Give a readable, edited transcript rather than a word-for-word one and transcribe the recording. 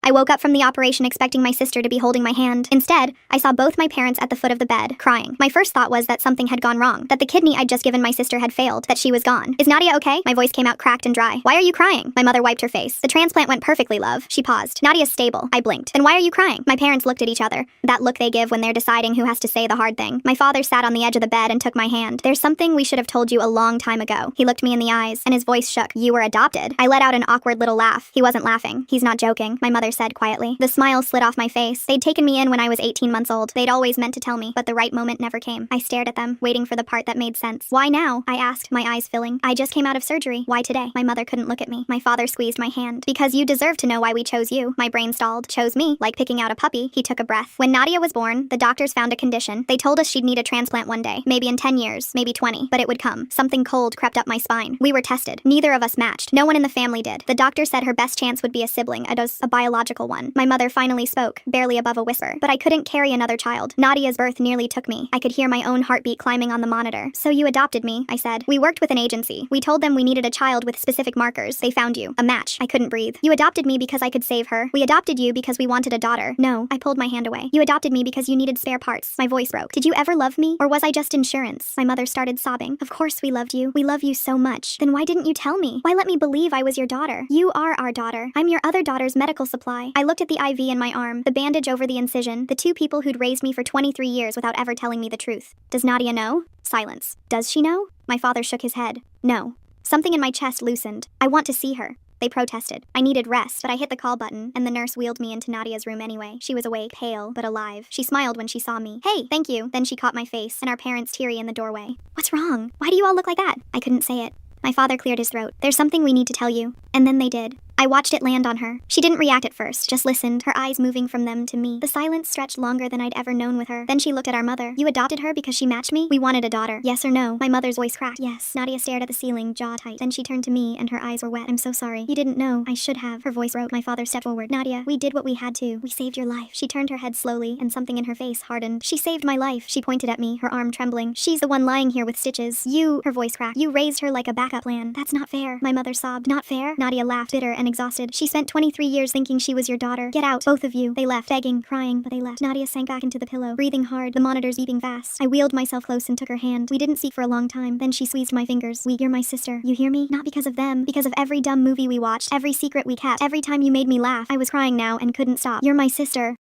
I woke up from the operation expecting my sister to be holding my hand. Instead, I saw both my parents at the foot of the bed, crying. My first thought was that something had gone wrong, that the kidney I'd just given my sister had failed, that she was gone. "Is Nadia okay?" My voice came out cracked and dry. "Why are you crying?" My mother wiped her face. "The transplant went perfectly, love." She paused. "Nadia's stable." I blinked. "Then why are you crying?" My parents looked at each other. That look they give when they're deciding who has to say the hard thing. My father sat on the edge of the bed and took my hand. "There's something we should have told you a long time ago." He looked me in the eyes, and his voice shook. "You were adopted." I let out an awkward little laugh. He wasn't laughing. "He's not joking," my mother said quietly. The smile slid off my face. They'd taken me in when I was 18 months old. They'd always meant to tell me, but the right moment never came. I stared at them, waiting for the part that made sense. "Why now?" I asked, my eyes filling. "I just came out of surgery." "Why today?" My mother couldn't look at me. My father squeezed my hand. "Because you deserve to know why we chose you." My brain stalled. "Chose me?" Like picking out a puppy. He took a breath. "When Nadia was born, the doctors found a condition. They told us she'd need a transplant one day. Maybe in 10 years, maybe 20. But it would come. Something cold crept up my spine. We were tested. Neither of us matched. No one in the family did. The doctor said her best chance would be a sibling, a biological one." My mother finally spoke, barely above a whisper. "But I couldn't carry another child. Nadia's birth nearly took me." I could hear my own heartbeat climbing on the monitor. "So you adopted me," I said. "We worked with an agency. We told them we needed a child with specific markers. They found you. A match." I couldn't breathe. "You adopted me because I could save her." "We adopted you because we wanted a daughter." "No." I pulled my hand away. "You adopted me because you needed spare parts." My voice broke. "Did you ever love me? Or was I just insurance?" My mother started sobbing. "Of course we loved you. We love you so much. Then why didn't you tell me? Why let me believe I was your daughter? You are our daughter. I'm your other daughter's medical supply." I looked at the IV in my arm, the bandage over the incision, the two people who'd raised me for 23 years without ever telling me the truth. "Does Nadia know?" Silence. "Does she know?" My father shook his head. "No." Something in my chest loosened. "I want to see her." They protested. I needed rest, but I hit the call button, and the nurse wheeled me into Nadia's room anyway. She was awake, pale, but alive. She smiled when she saw me. "Hey, thank you." Then she caught my face, and our parents teary in the doorway. "What's wrong? Why do you all look like that?" I couldn't say it. My father cleared his throat. "There's something we need to tell you." And then they did. I watched it land on her. She didn't react at first, just listened, her eyes moving from them to me. The silence stretched longer than I'd ever known with her. Then she looked at our mother. "You adopted her because she matched me? We wanted a daughter. Yes or no?" My mother's voice cracked. "Yes." Nadia stared at the ceiling, jaw tight. Then she turned to me, and her eyes were wet. "I'm so sorry. You didn't know. I should have." Her voice broke. My father stepped forward. "Nadia, we did what we had to. We saved your life." She turned her head slowly, and something in her face hardened. "She saved my life." She pointed at me, her arm trembling. "She's the one lying here with stitches. You," her voice cracked, "you raised her like a backup plan." "That's not fair." My mother sobbed. "Not fair?" Nadia laughed, bitter and exhausted. "She spent 23 years thinking she was your daughter. Get out, both of you." They left, begging, crying, but they left. Nadia sank back into the pillow, breathing hard, the monitors beeping fast. I wheeled myself close and took her hand. We didn't speak for a long time. Then she squeezed my fingers. "You're my sister. You hear me? Not because of them. Because of every dumb movie we watched, every secret we kept, every time you made me laugh." I was crying now and couldn't stop. "You're my sister."